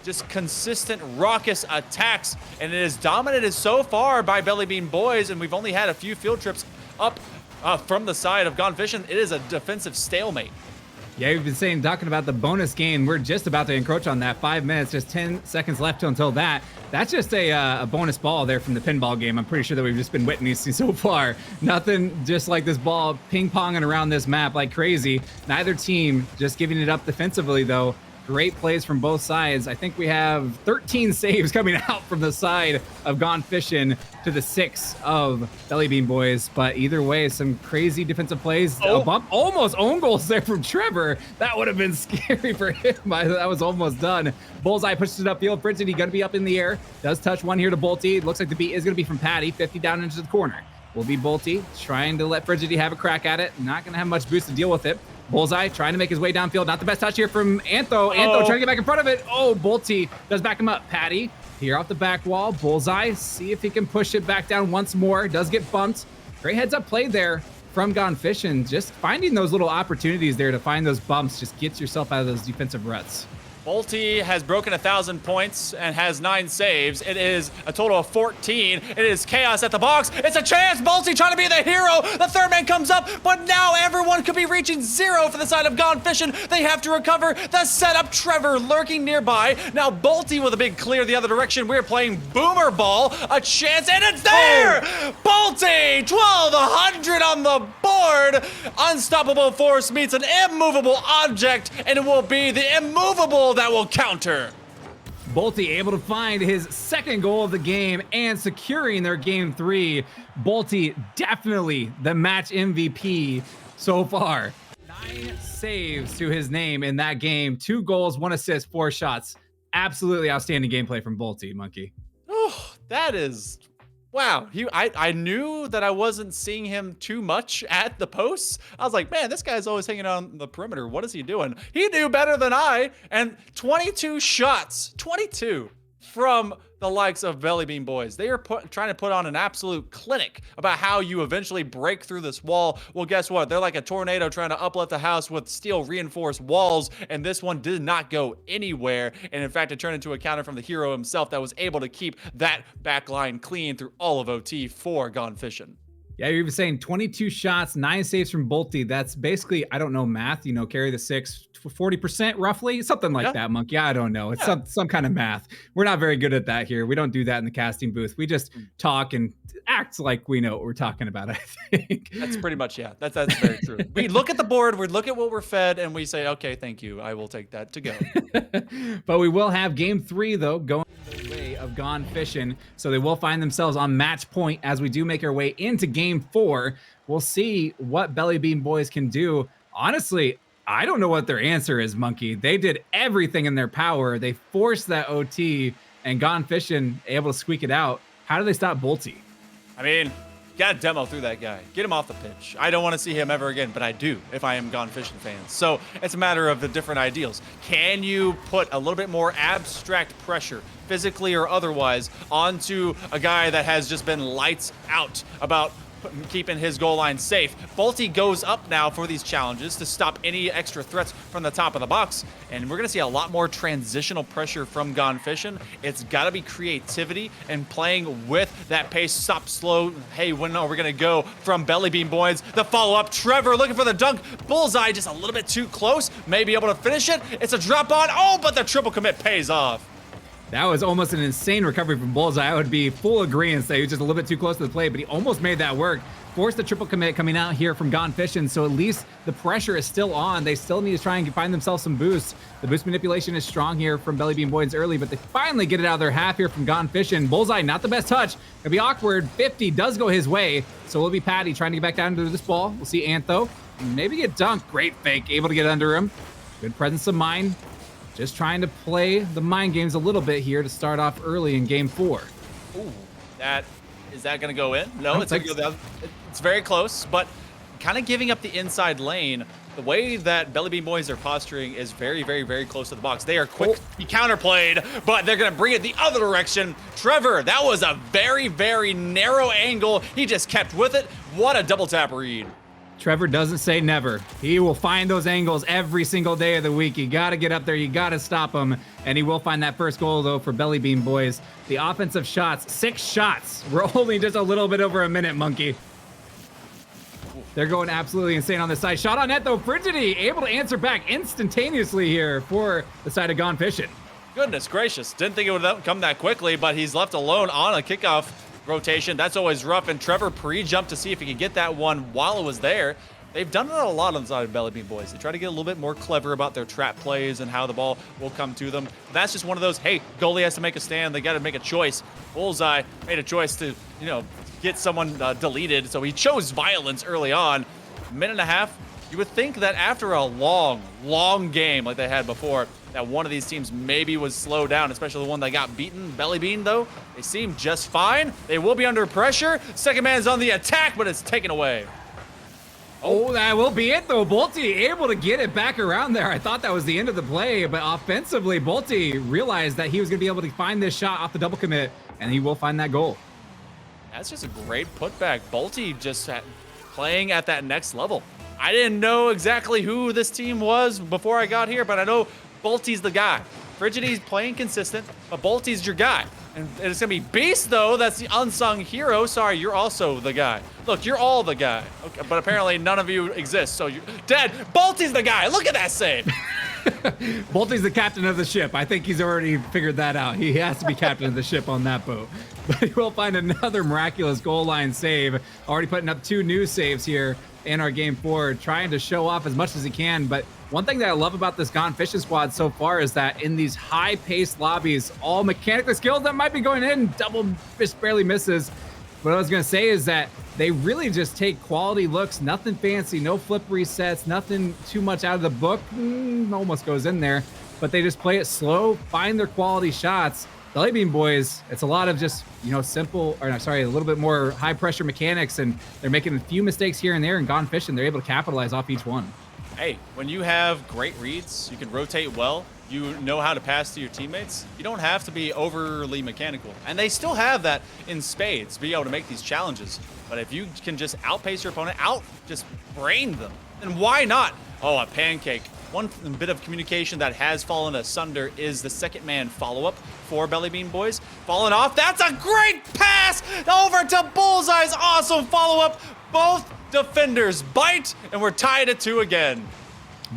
Just consistent raucous attacks, and it is dominated so far by Belly Bean Boys, and we've only had a few field trips up from the side of Gone Fishin'. It is a defensive stalemate. Yeah, we've been talking about the bonus game. We're just about to encroach on that. 5 minutes, just 10 seconds left until that. That's just a bonus ball there from the pinball game. I'm pretty sure that we've just been witnessing so far. Nothing just like this ball ping-ponging around this map like crazy. Neither team just giving it up defensively, though. Great plays from both sides. I think we have 13 saves coming out from the side of Gone Fishin' to the 6 of Belly Bean Boys. But either way, some crazy defensive plays. A bump, almost own goals there from Trevor. That would have been scary for him. That was almost done. Bullseye pushes it upfield. Frigidity going to be up in the air. Does touch one here to Bolty. Looks like the beat is going to be from Patty. 50 down into the corner. Will be Bolty trying to let Frigidity have a crack at it. Not going to have much boost to deal with it. Bullseye trying to make his way downfield. Not the best touch here from Antho. Antho trying to get back in front of it. Oh, Bolty does back him up. Patty here off the back wall. Bullseye, see if he can push it back down once more. Does get bumped. Great heads up play there from Gone Fishin', just finding those little opportunities there to find those bumps just gets yourself out of those defensive ruts. Bolty has broken 1,000 points and has 9 saves. It is a total of 14. It is chaos at the box. It's a chance. Bolty trying to be the hero. The third man comes up, but now everyone could be reaching 0 for the side of Gone Fishin'. They have to recover the setup. Trevor lurking nearby. Now Bolty with a big clear the other direction. We're playing Boomer Ball. A chance, and it's there! Bolty, 1,200 on the board. Unstoppable force meets an immovable object, and it will be the immovable that will counter. Bolty able to find his second goal of the game and securing their game 3. Bolty definitely the match MVP so far. 9 saves to his name in that game. 2 goals, 1 assist, 4 shots. Absolutely outstanding gameplay from Bolty, Monkey. Oh, that is... Wow, I knew that I wasn't seeing him too much at the posts. I was like, man, this guy's always hanging on the perimeter. What is he doing? He knew better than I. And 22 shots, 22 from the likes of Belly Bean Boys. They are trying to put on an absolute clinic about how you eventually break through this wall. Well, guess what? They're like a tornado trying to uplift the house with steel reinforced walls, and this one did not go anywhere. And in fact, it turned into a counter from the hero himself that was able to keep that back line clean through all of OT for Gone Fishin'. Yeah, you're even saying 22 shots, 9 saves from Bolty. That's basically, I don't know math, you know, carry the 6, 40% roughly, something like that, Monkey. I don't know. It's some kind of math. We're not very good at that here. We don't do that in the casting booth. We just talk and act like we know what we're talking about, I think. That's pretty much, yeah. That's very true. We look at the board, we look at what we're fed, and we say, okay, thank you. I will take that to go. But we will have game 3, though, going the way of Gone Fishin'. So they will find themselves on match point as we do make our way into game 4. We'll see what Belly Bean Boys can do. Honestly, I don't know what their answer is, Monkey. They did everything in their power. They forced that OT, and Gone Fishin' able to squeak it out. How do they stop Bolty? I mean, gotta demo through that guy. Get him off the pitch. I don't want to see him ever again, but I do if I am Gone Fishin' fans. So it's a matter of the different ideals. Can you put a little bit more abstract pressure, physically or otherwise, onto a guy that has just been lights out about keeping his goal line safe? Bolty goes up now for these challenges to stop any extra threats from the top of the box, and we're gonna see a lot more transitional pressure from Gone Fishin'. It's gotta be creativity and playing with that pace, stop, slow. Hey, when are we gonna go from Belly Bean Boys? The follow-up, Trevor looking for the dunk. Bullseye just a little bit too close, may be able to finish it. It's a drop on, oh, but the triple commit pays off. That was almost an insane recovery from Bullseye. I would be full agreement that he was just a little bit too close to the play, but he almost made that work. Forced the triple commit coming out here from Gone Fishin', so at least the pressure is still on. They still need to try and find themselves some boosts. The boost manipulation is strong here from Belly Bean Boys early, but they finally get it out of their half here from Gone Fishin'. Bullseye, not the best touch. Gonna be awkward. 50 does go his way, so it'll be Patty trying to get back down to this ball. We'll see Antho. Maybe get dunked. Great fake, able to get under him. Good presence of mind. Just trying to play the mind games a little bit here to start off early in game 4. Ooh, is that gonna go in? No, it's gonna go down. It's very close, but kind of giving up the inside lane. The way that Belly Bean Boys are posturing is very, very, very close to the box. They are quick. He counterplayed, but they're gonna bring it the other direction. Trevor, that was a very, very narrow angle. He just kept with it. What a double tap read. Trevor doesn't say never. He will find those angles every single day of the week. You got to get up there. You got to stop him. And he will find that first goal, though, for Belly Bean Boys. The offensive shots, 6 shots. We're only just a little bit over a minute, Monkey. They're going absolutely insane on this side. Shot on net, though. Frigidity able to answer back instantaneously here for the side of Gone Fishin'. Goodness gracious. Didn't think it would come that quickly, but he's left alone on a kickoff rotation. That's always rough, and Trevor pre-jumped to see if he could get that one while it was there. They've done it a lot on the side of Belly Bean Boys. They try to get a little bit more clever about their trap plays and how the ball will come to them. That's just one of those, hey, goalie has to make a stand. They got to make a choice. Bullseye made a choice to, you know, get someone deleted, so he chose violence early on. A minute and a half. You would think that after a long, long game like they had before, that one of these teams maybe was slowed down, especially the one that got beaten. Belly Bean, though, they seem just fine. They will be under pressure. Second man's on the attack, but it's taken away. Oh, that will be it, though. Bolty able to get it back around there. I thought that was the end of the play, but offensively, Bolty realized that he was going to be able to find this shot off the double commit, and he will find that goal. That's just a great putback. Bolty just playing at that next level. I didn't know exactly who this team was before I got here, but I know Bolty's the guy. Frigidy's playing consistent, but Bolty's your guy. And it's gonna be Beast though, that's the unsung hero. Sorry, you're also the guy. Look, you're all the guy. Okay, but apparently none of you exist, so you're dead. Bolty's the guy, look at that save. Bolty's the captain of the ship. I think he's already figured that out. He has to be captain of the ship on that boat. But we'll find another miraculous goal line save. Already putting up 2 new saves here in our game 4, trying to show off as much as he can. But one thing that I love about this Gone Fishing squad so far is that in these high-paced lobbies, all mechanically skilled that might be going in, double just barely misses. What I was going to say is that they really just take quality looks, nothing fancy, no flip resets, nothing too much out of the book. Almost goes in there, but they just play it slow, find their quality shots. Belly Bean Boys, it's a lot of just, simple, or sorry, a little bit more high pressure mechanics, and they're making a few mistakes here and there, and Gone Fishing, they're able to capitalize off each one. Hey, when you have great reads, you can rotate well, you know how to pass to your teammates, you don't have to be overly mechanical. And they still have that in spades, to be able to make these challenges. But if you can just outpace your opponent, just brain them, then why not? Oh, a pancake. One bit of communication that has fallen asunder is the second man follow-up for Belly Bean Boys. Falling off, that's a great pass over to Bullseye's awesome follow-up. Both defenders bite, and we're tied at 2 again.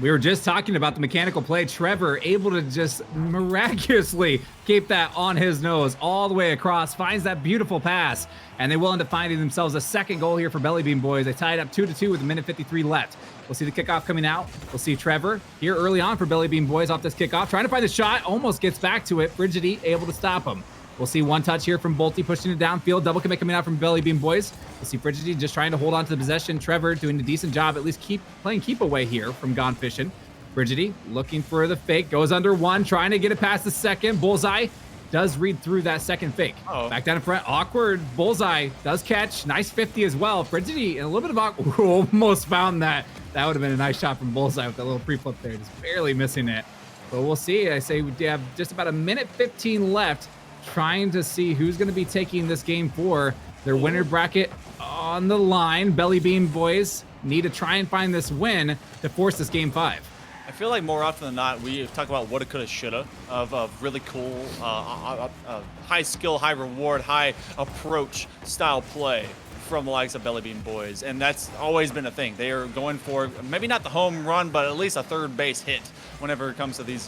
We were just talking about the mechanical play. Trevor able to just miraculously keep that on his nose all the way across, finds that beautiful pass, and they will end up finding themselves a second goal here for Belly Bean Boys. They tied up 2-2 with 1:53 left. We'll see the kickoff coming out. We'll see Trevor here early on for Belly Bean Boys off this kickoff, trying to find the shot, almost gets back to it. Frigidy able to stop him. We'll see one touch here from Bolty pushing it downfield. Double commit coming out from Belly Bean Boys. We'll see Frigidy just trying to hold on to the possession. Trevor doing a decent job, at least playing keep away here from Gone Fishing. Frigidy looking for the fake, goes under one, trying to get it past the second. Bullseye does read through that second fake. Back down in front, awkward. Bullseye does catch, nice 50 as well. Frigidy in a little bit of awkward, almost found that. That would have been a nice shot from Bullseye with that little pre-flip there, just barely missing it. But we'll see. I say we have just about 1:15 left, trying to see who's going to be taking this game 4. Their winner bracket on the line. Belly Bean Boys need to try and find this win to force this game 5. I feel like more often than not, we talk about woulda, coulda, shoulda of really cool, high skill, high reward, high approach style play from the likes of Belly Bean Boys, and that's always been a thing. They are going for maybe not the home run, but at least a third base hit whenever it comes to these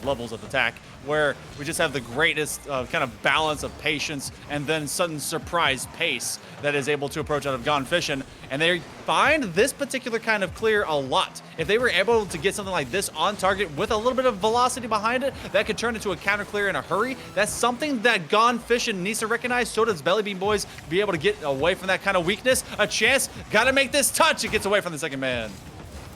levels of attack, where we just have the greatest kind of balance of patience and then sudden surprise pace that is able to approach out of Gone Fishing, and they find this particular kind of clear a lot. If they were able to get something like this on target with a little bit of velocity behind it, that could turn into a counter clear in a hurry. That's something that Gone Fishing needs to recognize. So does Belly Bean Boys, be able to get away from that kind of weakness. A chance, gotta make this touch. It gets away from the second man.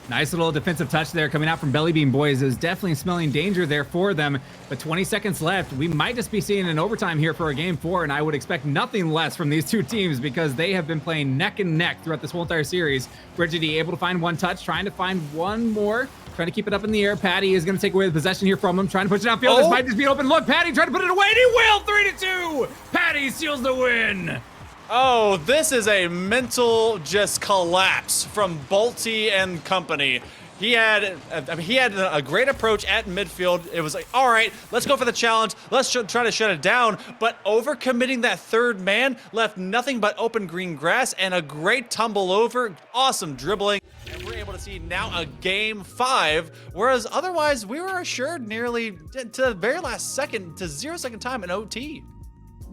Nice little defensive touch there coming out from Belly Bean Boys. Is definitely smelling danger there for them, but 20 seconds left. We might just be seeing an overtime here for our game 4, and I would expect nothing less from these two teams because they have been playing neck and neck throughout this whole entire series. Frigidy able to find one touch, trying to find one more, trying to keep it up in the air. Patty is going to take away the possession here from him, trying to push it downfield. This might just be an open look. Patty trying to put it away, and he will! 3-2! Patty seals the win! Oh, this is a mental just collapse from Bolty and company. He had a great approach at midfield. It was like, all right, let's go for the challenge. Let's try to shut it down. But overcommitting that third man left nothing but open green grass and a great tumble over. Awesome dribbling. And we're able to see now a game 5, whereas otherwise we were assured nearly to the very last second to 0-second time in OT.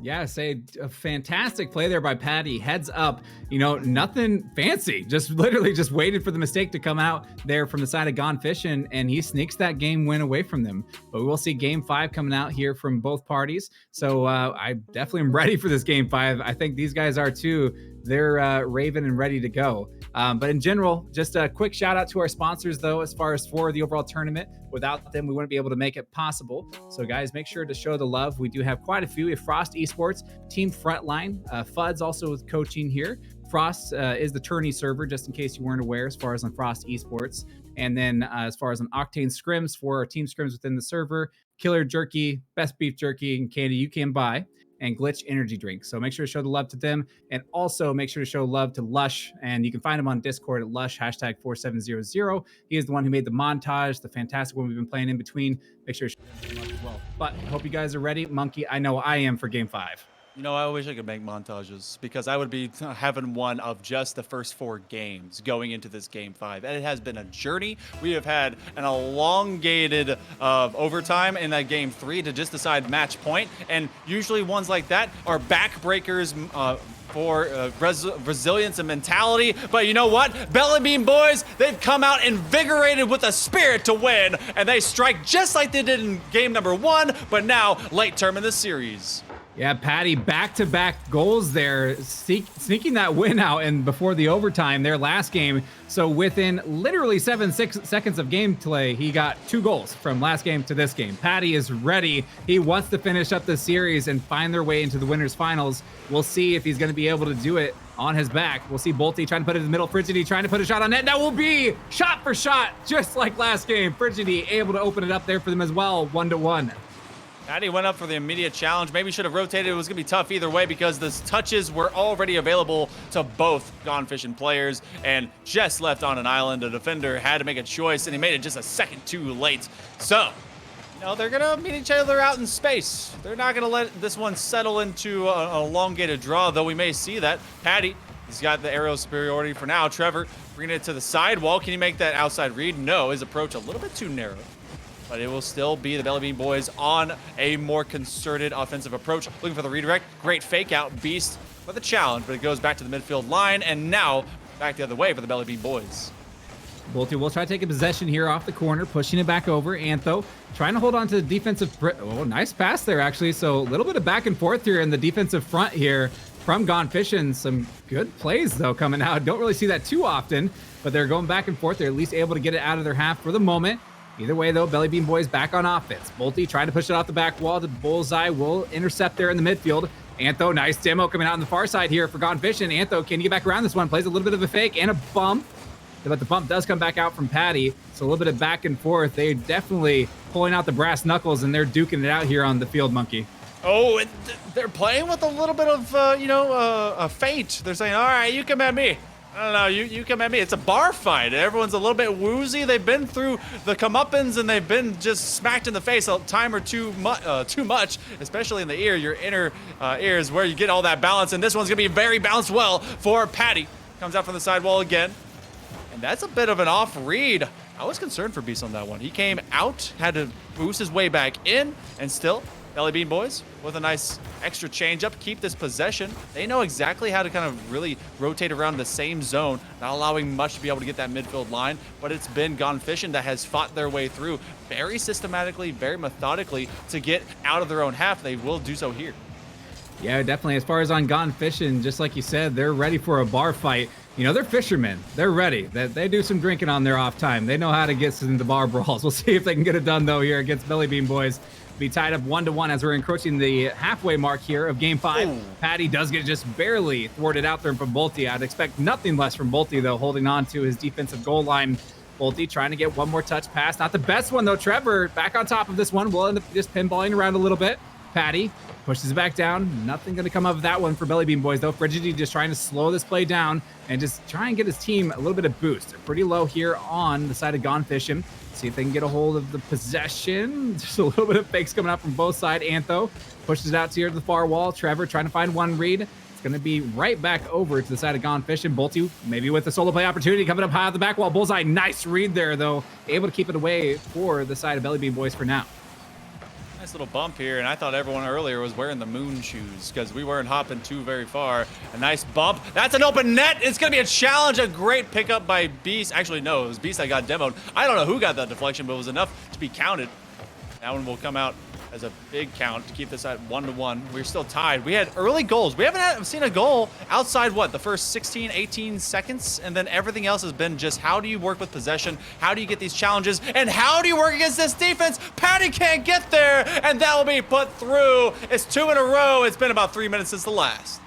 Yeah, say a fantastic play there by Patty. Heads up, nothing fancy. Just literally just waited for the mistake to come out there from the side of Gone Fishing, and he sneaks that game win away from them. But we will see game 5 coming out here from both parties. So I definitely am ready for this game 5. I think these guys are too. They're raving and ready to go. But in general, just a quick shout out to our sponsors, though, as far as for the overall tournament. Without them, we wouldn't be able to make it possible. So, guys, make sure to show the love. We do have quite a few. We have Frost Esports, Team Frontline, Fuds also with coaching here. Frost is the tourney server, just in case you weren't aware, as far as on Frost Esports. And then as far as on Octane Scrims for our team scrims within the server, Killer Jerky, best beef jerky and candy you can buy. and Glitch energy drink. So make sure to show the love to them, and also make sure to show love to Lush, and you can find him on Discord at Lush #4700. He is the one who made the montage, the fantastic one we've been playing in between. Make sure to show him love as well. But I hope you guys are ready. Monkey, I know I am for game 5. You know, I wish I could make montages because I would be having one of just the first 4 games going into this game 5. And it has been a journey. We have had an elongated overtime in that game 3 to just decide match point. And usually ones like that are backbreakers for resilience and mentality. But you know what? Belly Bean Boys, they've come out invigorated with a spirit to win. And they strike just like they did in game number 1, but now late term in the series. Yeah, Patty, back-to-back goals there, sneaking that win out and before the overtime, their last game. So within literally 6 seconds of gameplay, he got 2 goals from last game to this game. Patty is ready. He wants to finish up the series and find their way into the winners finals. We'll see if he's going to be able to do it on his back. We'll see Bolty trying to put it in the middle. Frigidi trying to put a shot on net. That will be shot for shot, just like last game. Frigidi able to open it up there for them as well, 1-1. Patty went up for the immediate challenge. Maybe should have rotated. It was going to be tough either way because the touches were already available to both Gone Fishing players, and just left on an island. A defender had to make a choice, and he made it just a second too late. So, you know, they're going to meet each other out in space. They're not going to let this one settle into an elongated draw, though we may see that. Patty, he's got the aerial superiority for now. Trevor bringing it to the sidewall. Can he make that outside read? No, his approach a little bit too narrow. But it will still be the Belly Bean Boys on a more concerted offensive approach. Looking for the redirect. Great fake out. Beast with a challenge, but it goes back to the midfield line. And now back the other way for the Belly Bean Boys. Bolty will try to take a possession here off the corner, pushing it back over. Antho trying to hold on to the defensive. Oh, nice pass there, actually. So a little bit of back and forth here in the defensive front here from Gone Fishing. Some good plays, though, coming out. Don't really see that too often, but they're going back and forth. They're at least able to get it out of their half for the moment. Either way, though, Belly Bean Boys back on offense. Bolty trying to push it off the back wall. The bullseye will intercept there in the midfield. Antho, nice demo coming out on the far side here for Gone Fishing. Antho, can you get back around this one? Plays a little bit of a fake and a bump. But the bump does come back out from Patty. So a little bit of back and forth. They're definitely pulling out the brass knuckles, and they're duking it out here on the field, Monkey. Oh, they're playing with a little bit of, a feint. They're saying, all right, you come at me. I don't know, you come at me. It's a bar fight. Everyone's a little bit woozy. They've been through the comeuppance, and they've been just smacked in the face a time or too much, especially in the ear. Your inner ear is where you get all that balance, and this one's going to be very balanced well for Patty. Comes out from the sidewall again, and that's a bit of an off read. I was concerned for Beast on that one. He came out, had to boost his way back in, and still, Belly Bean Boys with a nice extra change up, keep this possession. They know exactly how to kind of really rotate around the same zone, not allowing much to be able to get that midfield line, but it's been Gone Fishing that has fought their way through very systematically, very methodically to get out of their own half. They will do so here. Yeah, definitely. As far as on Gone Fishing, just like you said, they're ready for a bar fight. You know, they're fishermen. They're ready. They do some drinking on their off time. They know how to get into bar brawls. We'll see if they can get it done, though, here against Belly Bean Boys. Be tied up 1-1 as we're encroaching the halfway mark here of game 5. Ooh. Patty does get just barely thwarted out there from Bolty. I'd expect nothing less from Bolty, though, holding on to his defensive goal line. Bolty trying to get one more touch pass. Not the best one, though. Trevor back on top of this one. We'll end up just pinballing around a little bit. Patty pushes it back down. Nothing going to come of that one for Belly Bean Boys, though. Frigidi just trying to slow this play down and just try and get his team a little bit of boost. They're pretty low here on the side of Gone Fishing. See if they can get a hold of the possession. Just a little bit of fakes coming out from both sides. Antho pushes it out to here to the far wall. Trevor trying to find one read. It's going to be right back over to the side of Gone Fishing. Bolty maybe with the solo play opportunity coming up high on the back wall. Bullseye, nice read there, though. Able to keep it away for the side of Belly Bean Boys for now. Nice little bump here, and I thought everyone earlier was wearing the moon shoes because we weren't hopping too very far. A nice bump. That's an open net. It's going to be a challenge. A great pickup by Beast. Actually, no, it was Beast that got demoed. I don't know who got that deflection, but it was enough to be counted. That one will come out as a big count to keep this at 1-1. We're still tied. We had early goals. We haven't seen a goal outside, what, the first 16, 18 seconds? And then everything else has been just how do you work with possession? How do you get these challenges? And how do you work against this defense? Patty can't get there, and that will be put through. It's 2 in a row. It's been about 3 minutes since the last.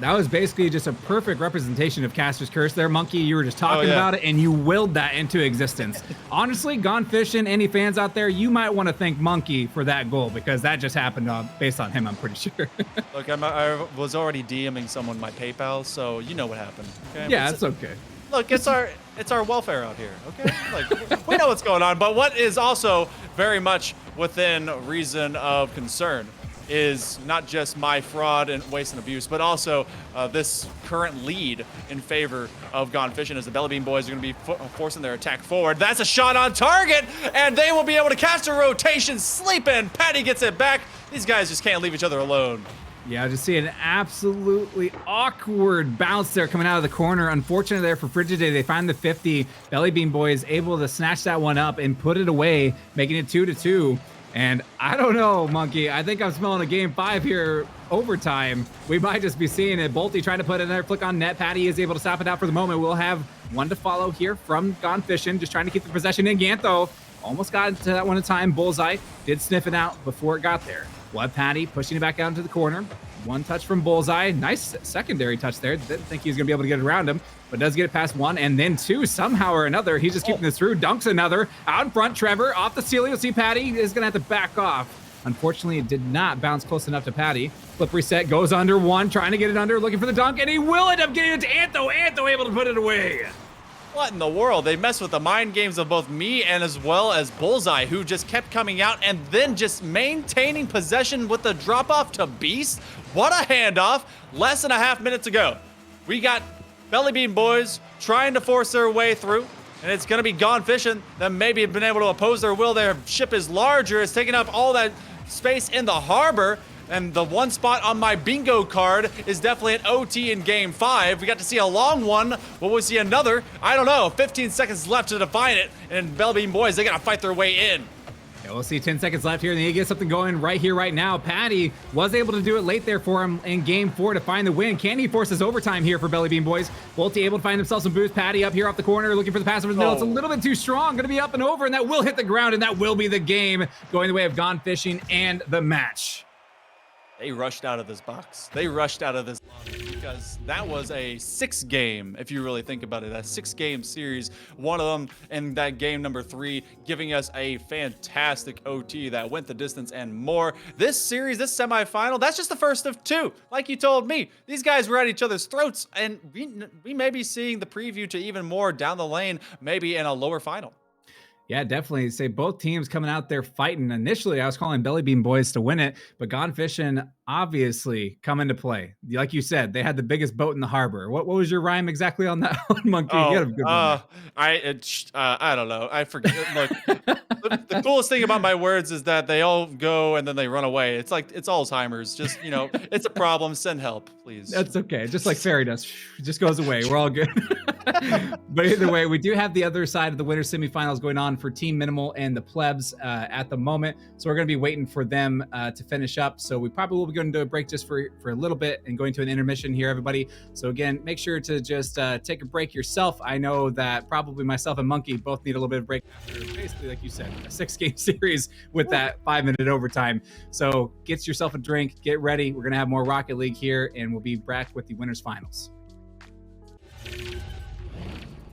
That was basically just a perfect representation of Caster's Curse there, Monkey. You were just talking about it, and you willed that into existence. Honestly, Gone Fishing, any fans out there, you might want to thank Monkey for that goal, because that just happened based on him, I'm pretty sure. Look, I was already DMing someone my PayPal, so you know what happened. Okay? Yeah, it's okay. Look, it's our welfare out here, okay? Like, we know what's going on, but what is also very much within reason of concern is not just my fraud and waste and abuse, but also this current lead in favor of Gone Fishing, as the Belly Bean Boys are going to be forcing their attack forward. That's a shot on target, and they will be able to cast a rotation. Sleep in. Patty gets it back. These guys just can't leave each other alone. Yeah, just see an absolutely awkward bounce there coming out of the corner. Unfortunately there for Frigidae, they find the 50. Belly Bean Boys able to snatch that one up and put it away, making it 2-2. And I don't know, Monkey. I think I'm smelling a game 5 here, overtime. We might just be seeing it. Bolty trying to put another flick on net. Patty is able to stop it out for the moment. We'll have one to follow here from Gone Fishing, just trying to keep the possession in. Gantho almost got to that one in time. Bullseye did sniff it out before it got there. We'll have Patty pushing it back down to the corner. One touch from Bullseye. Nice secondary touch there. Didn't think he was going to be able to get around him, but does get it past one and then two somehow or another. He's just keeping this through. Dunks another. Out in front, Trevor. Off the ceiling. You'll see Patty is going to have to back off. Unfortunately, it did not bounce close enough to Patty. Flip reset. Goes under one. Trying to get it under. Looking for the dunk. And he will end up getting it to Antho. Antho able to put it away. What in the world? They messed with the mind games of both me and as well as Bullseye, who just kept coming out and then just maintaining possession with the drop off to Beast. What a handoff. Less than a half minute to go. We got Belly Bean Boys trying to force their way through, and it's going to be Gone Fishing that maybe have been able to oppose their will. Their ship is larger. It's taking up all that space in the harbor. And the one spot on my bingo card is definitely an OT in game 5. We got to see a long one. Will we see another? I don't know. 15 seconds left to define it. And Belly Bean Boys, they got to fight their way in. Yeah, we'll see 10 seconds left here, and they get something going right here, right now. Patty was able to do it late there for him in game 4 to find the win. Can he force his overtime here for Belly Bean Boys? Bolty able to find himself some boost. Patty up here off the corner, looking for the pass over the middle. It's a little bit too strong. Going to be up and over, and that will hit the ground, and that will be the game, going the way of Gone Fishing and the match. They rushed out of this box. They rushed out of this lobby because that was a 6-game, if you really think about it, a 6-game series. One of them in that game number 3, giving us a fantastic OT that went the distance and more. This series, this semifinal, that's just the first of 2. Like you told me, these guys were at each other's throats, and we may be seeing the preview to even more down the lane, maybe in a lower final. Yeah, definitely. Say both teams coming out there fighting. Initially, I was calling Belly Bean Boys to win it, but Gone Fishing obviously come into play. Like you said, they had the biggest boat in the harbor. What was your rhyme exactly on that one, Monkey? Oh, you had a good one. I don't know. I forget. Look, the coolest thing about my words is that they all go and then they run away. It's like it's Alzheimer's. Just, you know, it's a problem. Send help, please. That's okay. Just like fairy dust, it just goes away. We're all good. But either way, we do have the other side of the winter semifinals going on for Team Minimal and the Plebs at the moment. So we're going to be waiting for them to finish up. So we probably will be going to a break just for a little bit and going to an intermission here, everybody. So again, make sure to just take a break yourself. I know that probably myself and Monkey both need a little bit of break after, basically, like you said, a 6-game series with that 5-minute overtime. So get yourself a drink, get ready. We're going to have more Rocket League here, and we'll be back with the winners finals.